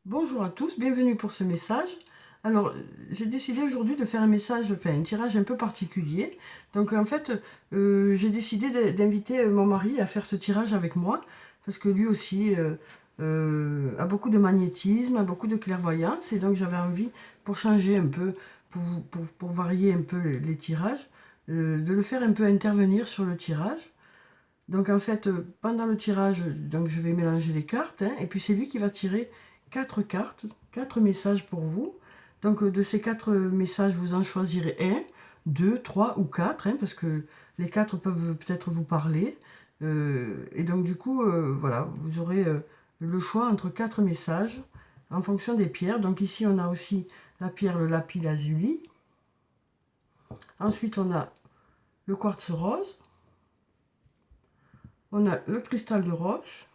Bonjour à tous, bienvenue pour ce message. Alors, j'ai décidé aujourd'hui de faire un tirage un peu particulier. Donc, en fait, j'ai décidé d'inviter mon mari à faire ce tirage avec moi, parce que lui aussi a beaucoup de magnétisme, a beaucoup de clairvoyance, et donc j'avais envie, pour changer un peu, pour varier un peu les tirages, de le faire un peu intervenir sur le tirage. Donc en fait, pendant le tirage, donc je vais mélanger les cartes, hein, et puis c'est lui qui va tirer quatre cartes, quatre messages pour vous. Donc de ces quatre messages, vous en choisirez un, deux, trois ou quatre, hein, parce que les quatre peuvent peut-être vous parler. Et donc du coup, voilà, vous aurez le choix entre quatre messages en fonction des pierres. Donc ici, on a aussi la pierre, le lapis lazuli. Ensuite, on a le quartz rose. On a le cristal de roche.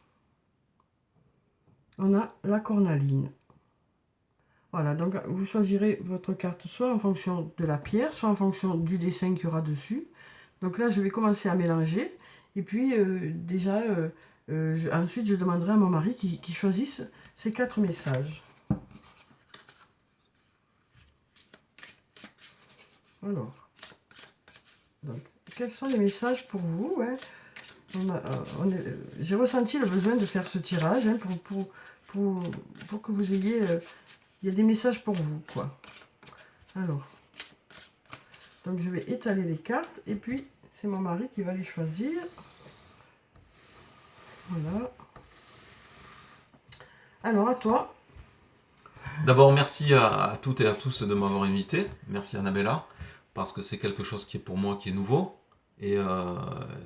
On a la cornaline. Voilà, donc vous choisirez votre carte soit en fonction de la pierre, soit en fonction du dessin qu'il y aura dessus. Donc là, je vais commencer à mélanger. Et puis, ensuite, je demanderai à mon mari qui choisisse ces quatre messages. Alors, donc, quels sont les messages pour vous, hein? J'ai ressenti le besoin de faire ce tirage, hein, pour que vous ayez... il y a des messages pour vous, quoi. Alors, donc je vais étaler les cartes et puis c'est mon mari qui va les choisir. Voilà. Alors à toi. D'abord, merci à toutes et à tous de m'avoir invité. Merci Annabella, parce que c'est quelque chose qui est pour moi qui est nouveau. Et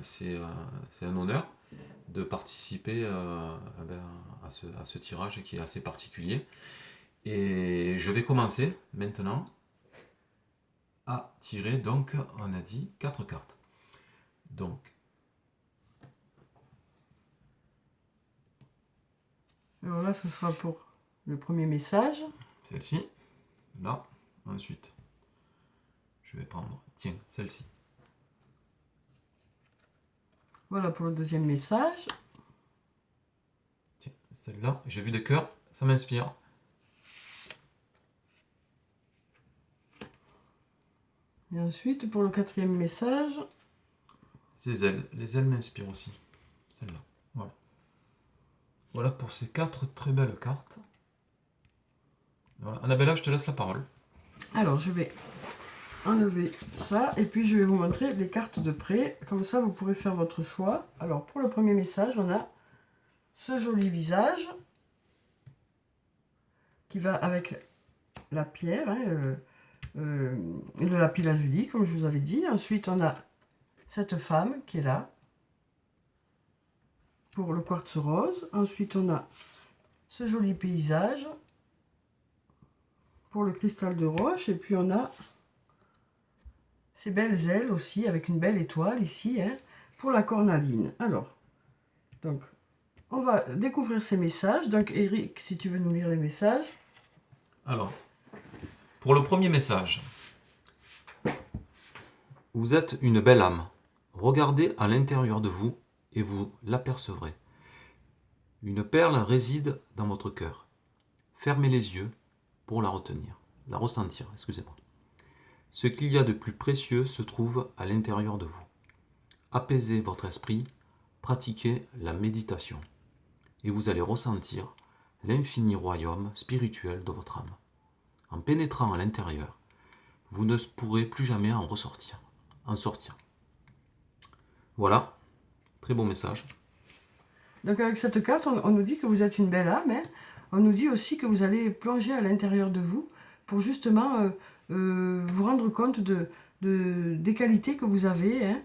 c'est un honneur de participer à ce tirage qui est assez particulier. Et je vais commencer maintenant à tirer, donc, on a dit, quatre cartes. Donc, Alors là, ce sera pour le premier message. celle-ci, là, ensuite, je vais prendre, tiens, celle-ci. Voilà pour le deuxième message. Tiens, celle-là, j'ai vu des cœurs, ça m'inspire. Et ensuite, pour le quatrième message. Ces ailes, les ailes m'inspirent aussi. Celle-là, voilà. Voilà pour ces quatre très belles cartes. Voilà. Annabella, je te laisse la parole. Alors, je vais enlever ça et puis je vais vous montrer les cartes de près. Comme ça, vous pourrez faire votre choix. Alors, pour le premier message, on a ce joli visage qui va avec la pierre, hein, le lapis lazuli, comme je vous avais dit. Ensuite, on a cette femme qui est là pour le quartz rose. Ensuite, on a ce joli paysage pour le cristal de roche. Et puis, on a ces belles ailes aussi avec une belle étoile ici, hein, pour la cornaline. Alors, donc, on va découvrir ces messages. Donc, Eric, si tu veux nous lire les messages. Alors, pour le premier message. Vous êtes une belle âme. Regardez à l'intérieur de vous et vous l'apercevrez. Une perle réside dans votre cœur. Fermez les yeux pour la retenir, la ressentir, excusez-moi. Ce qu'il y a de plus précieux se trouve à l'intérieur de vous. Apaisez votre esprit, pratiquez la méditation, et vous allez ressentir l'infini royaume spirituel de votre âme. En pénétrant à l'intérieur, vous ne pourrez plus jamais en sortir. Voilà, très beau message. Donc, avec cette carte, on nous dit que vous êtes une belle âme, hein. On nous dit aussi que vous allez plonger à l'intérieur de vous pour justement vous rendre compte des qualités que vous avez, hein.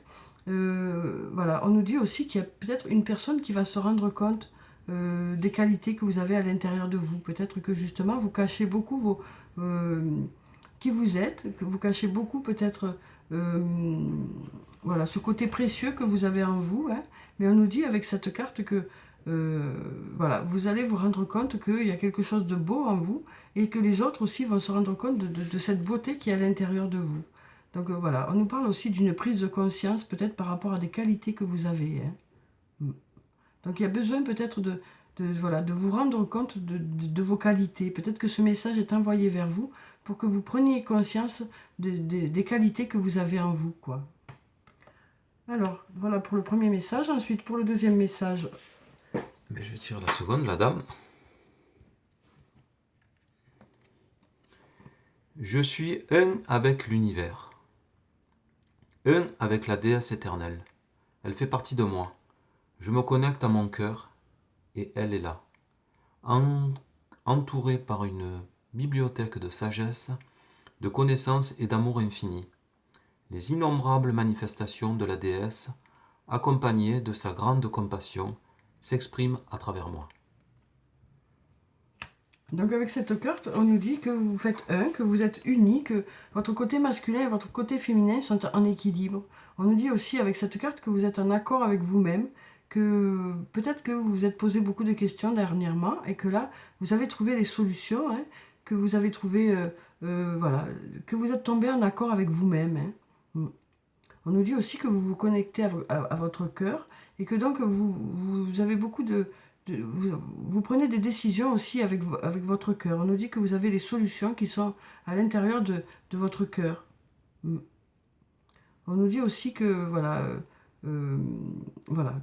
Voilà, on nous dit aussi qu'il y a peut-être une personne qui va se rendre compte des qualités que vous avez à l'intérieur de vous. Peut-être que justement vous cachez beaucoup qui vous êtes, que vous cachez beaucoup peut-être voilà, ce côté précieux que vous avez en vous, hein. Mais on nous dit avec cette carte que voilà, vous allez vous rendre compte qu'il y a quelque chose de beau en vous et que les autres aussi vont se rendre compte de cette beauté qui est à l'intérieur de vous. Donc voilà, on nous parle aussi d'une prise de conscience peut-être par rapport à des qualités que vous avez, hein. Donc il y a besoin peut-être voilà, de vous rendre compte de vos qualités. Peut-être que ce message est envoyé vers vous pour que vous preniez conscience des qualités que vous avez en vous, quoi. Alors, voilà pour le premier message. Ensuite, pour le deuxième message. Mais je tire la seconde, la dame. Je suis un avec l'univers, un avec la déesse éternelle. Elle fait partie de moi. Je me connecte à mon cœur et elle est là. Entourée par une bibliothèque de sagesse, de connaissances et d'amour infini. Les innombrables manifestations de la déesse, accompagnées de sa grande compassion, s'expriment à travers moi. Donc avec cette carte, on nous dit que vous faites un, que vous êtes unis, que votre côté masculin et votre côté féminin sont en équilibre. On nous dit aussi avec cette carte que vous êtes en accord avec vous-même, que peut-être que vous vous êtes posé beaucoup de questions dernièrement et que là, vous avez trouvé les solutions, hein, que vous avez trouvé, voilà, que vous êtes tombé en accord avec vous-même. Hein. On nous dit aussi que vous vous connectez à votre cœur et que donc vous avez beaucoup vous prenez des décisions aussi avec votre cœur. On nous dit que vous avez les solutions qui sont à l'intérieur de votre cœur. On nous dit aussi que voilà, voilà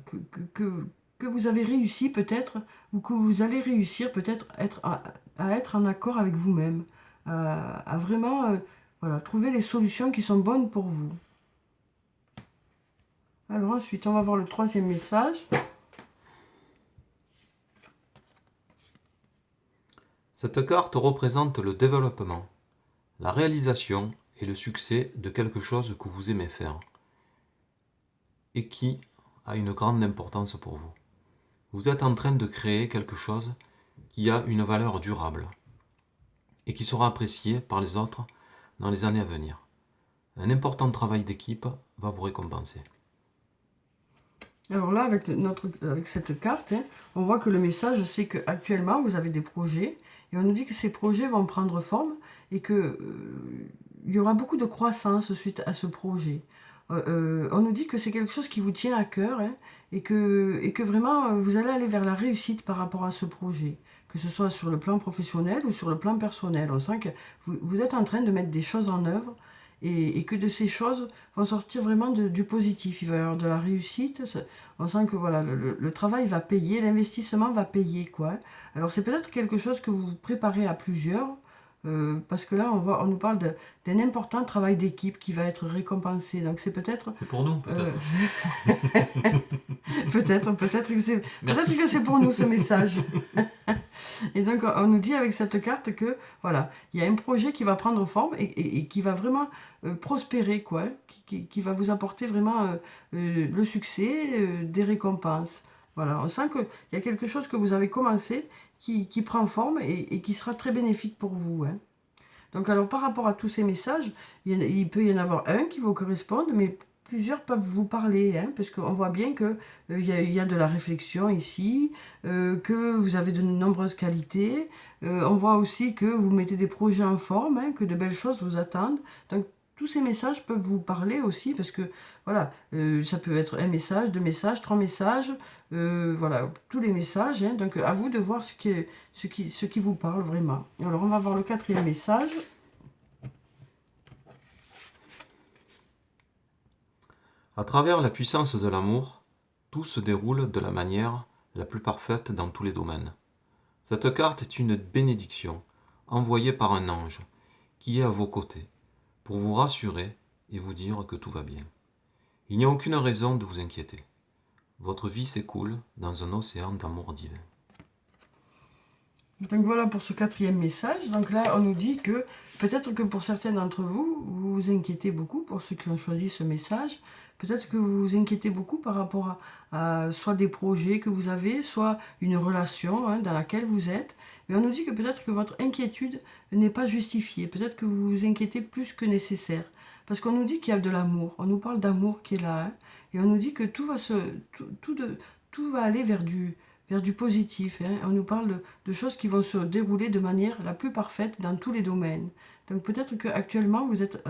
que vous avez réussi peut-être ou que vous allez réussir peut-être à être en accord avec vous-même, à vraiment voilà, trouver les solutions qui sont bonnes pour vous. Alors ensuite, on va voir le troisième message. Cette carte représente le développement, la réalisation et le succès de quelque chose que vous aimez faire et qui a une grande importance pour vous. Vous êtes en train de créer quelque chose qui a une valeur durable et qui sera apprécié par les autres dans les années à venir. Un important travail d'équipe va vous récompenser. Alors là, avec cette carte, hein, on voit que le message, c'est qu'actuellement, vous avez des projets, et on nous dit que ces projets vont prendre forme, et que il y aura beaucoup de croissance suite à ce projet. On nous dit que c'est quelque chose qui vous tient à cœur, hein, et que vraiment, vous allez aller vers la réussite par rapport à ce projet, que ce soit sur le plan professionnel ou sur le plan personnel. On sent que vous êtes en train de mettre des choses en œuvre, et que de ces choses vont sortir vraiment du positif. Il va y avoir de la réussite. On sent que voilà, le travail va payer, l'investissement va payer, quoi. Alors c'est peut-être quelque chose que vous préparez à plusieurs, parce que là on nous parle d'un important travail d'équipe qui va être récompensé. Donc c'est peut-être... C'est pour nous, peut-être. Peut-être que c'est pour nous ce message. Et donc on nous dit avec cette carte que voilà, il y a un projet qui va prendre forme et qui va vraiment prospérer, quoi, qui va vous apporter vraiment le succès, des récompenses. Voilà, on sent qu'il y a quelque chose que vous avez commencé qui prend forme et qui sera très bénéfique pour vous. Hein. Donc alors par rapport à tous ces messages, il peut y en avoir un qui vous corresponde, mais plusieurs peuvent vous parler, hein, parce qu'on voit bien que il y a de la réflexion ici, que vous avez de nombreuses qualités. On voit aussi que vous mettez des projets en forme, hein, que de belles choses vous attendent. Donc tous ces messages peuvent vous parler aussi, parce que voilà, ça peut être un message, deux messages, trois messages, voilà, tous les messages. Hein, donc à vous de voir ce qui vous parle vraiment. Alors on va voir le quatrième message. À travers la puissance de l'amour, tout se déroule de la manière la plus parfaite dans tous les domaines. Cette carte est une bénédiction envoyée par un ange qui est à vos côtés pour vous rassurer et vous dire que tout va bien. Il n'y a aucune raison de vous inquiéter. Votre vie s'écoule dans un océan d'amour divin. Donc voilà pour ce quatrième message. Donc là, on nous dit que peut-être que pour certains d'entre vous, vous vous inquiétez beaucoup, pour ceux qui ont choisi ce message, peut-être que vous vous inquiétez beaucoup par rapport à soit des projets que vous avez, soit une relation, hein, dans laquelle vous êtes. Mais on nous dit que peut-être que votre inquiétude n'est pas justifiée. Peut-être que vous vous inquiétez plus que nécessaire. Parce qu'on nous dit qu'il y a de l'amour. On nous parle d'amour qui est là. Hein, et on nous dit que tout va aller vers du positif. Hein. On nous parle de choses qui vont se dérouler de manière la plus parfaite dans tous les domaines. Donc peut-être qu'actuellement vous êtes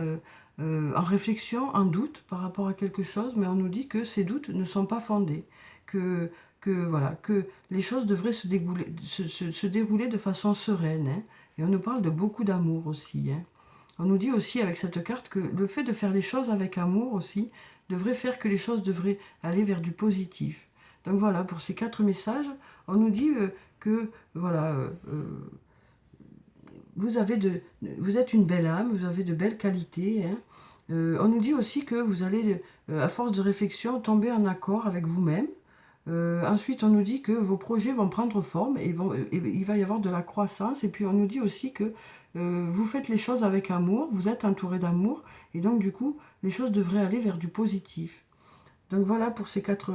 en réflexion, en doute par rapport à quelque chose, mais on nous dit que ces doutes ne sont pas fondés, voilà, que les choses devraient se dérouler de façon sereine. Hein. Et on nous parle de beaucoup d'amour aussi. Hein. On nous dit aussi avec cette carte que le fait de faire les choses avec amour aussi devrait faire que les choses devraient aller vers du positif. Donc voilà, pour ces 4 messages, on nous dit que voilà, vous êtes une belle âme, vous avez de belles qualités. Hein. On nous dit aussi que vous allez, à force de réflexion, tomber en accord avec vous-même. Ensuite, on nous dit que vos projets vont prendre forme et il va y avoir de la croissance. Et puis, on nous dit aussi que vous faites les choses avec amour, vous êtes entouré d'amour. Et donc, du coup, les choses devraient aller vers du positif. Donc, voilà pour ces 4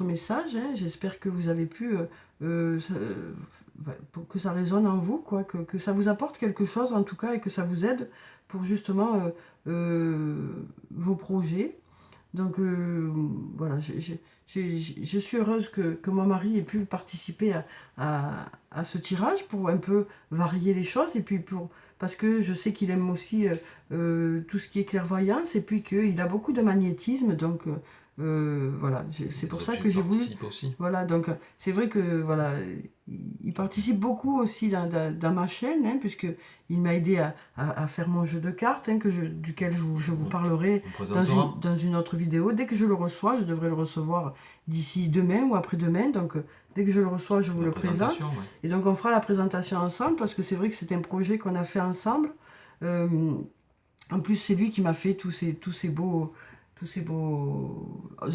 messages. Hein. J'espère que vous avez pu... que ça résonne en vous, quoi, que ça vous apporte quelque chose, en tout cas, et que ça vous aide pour justement vos projets. Donc voilà, je suis heureuse que mon mari ait pu participer à ce tirage pour un peu varier les choses et puis parce que je sais qu'il aime aussi tout ce qui est clairvoyance et puis qu'il a beaucoup de magnétisme, donc voilà, c'est pour ça que j'ai voulu. Aussi. Voilà, donc c'est vrai que voilà, il participe beaucoup aussi dans ma chaîne, hein, puisque il m'a aidé à faire mon jeu de cartes, hein, duquel je vous parlerai dans une autre vidéo. Dès que je le reçois, je devrais le recevoir d'ici demain ou après-demain, donc dès que je le reçois, je vous le présente. Ouais. Et donc on fera la présentation ensemble, parce que c'est vrai que c'est un projet qu'on a fait ensemble. En plus, c'est lui qui m'a fait tous ces beaux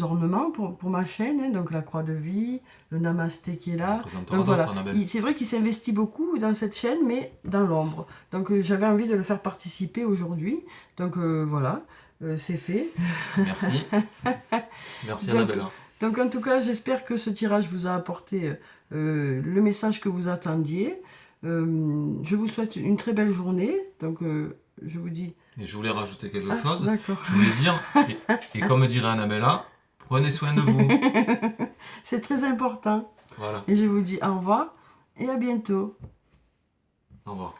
ornements pour ma chaîne, hein, donc la croix de vie, le namasté qui est là. Donc voilà, c'est vrai qu'il s'investit beaucoup dans cette chaîne, mais dans l'ombre. Donc j'avais envie de le faire participer aujourd'hui. Donc voilà, c'est fait. Merci. Merci Annabelle. Donc en tout cas, j'espère que ce tirage vous a apporté le message que vous attendiez. Je vous souhaite une très belle journée. Donc je vous dis... Et je voulais rajouter quelque chose. D'accord. Je voulais dire, et comme dirait Annabella, prenez soin de vous. C'est très important. Voilà. Et je vous dis au revoir et à bientôt. Au revoir.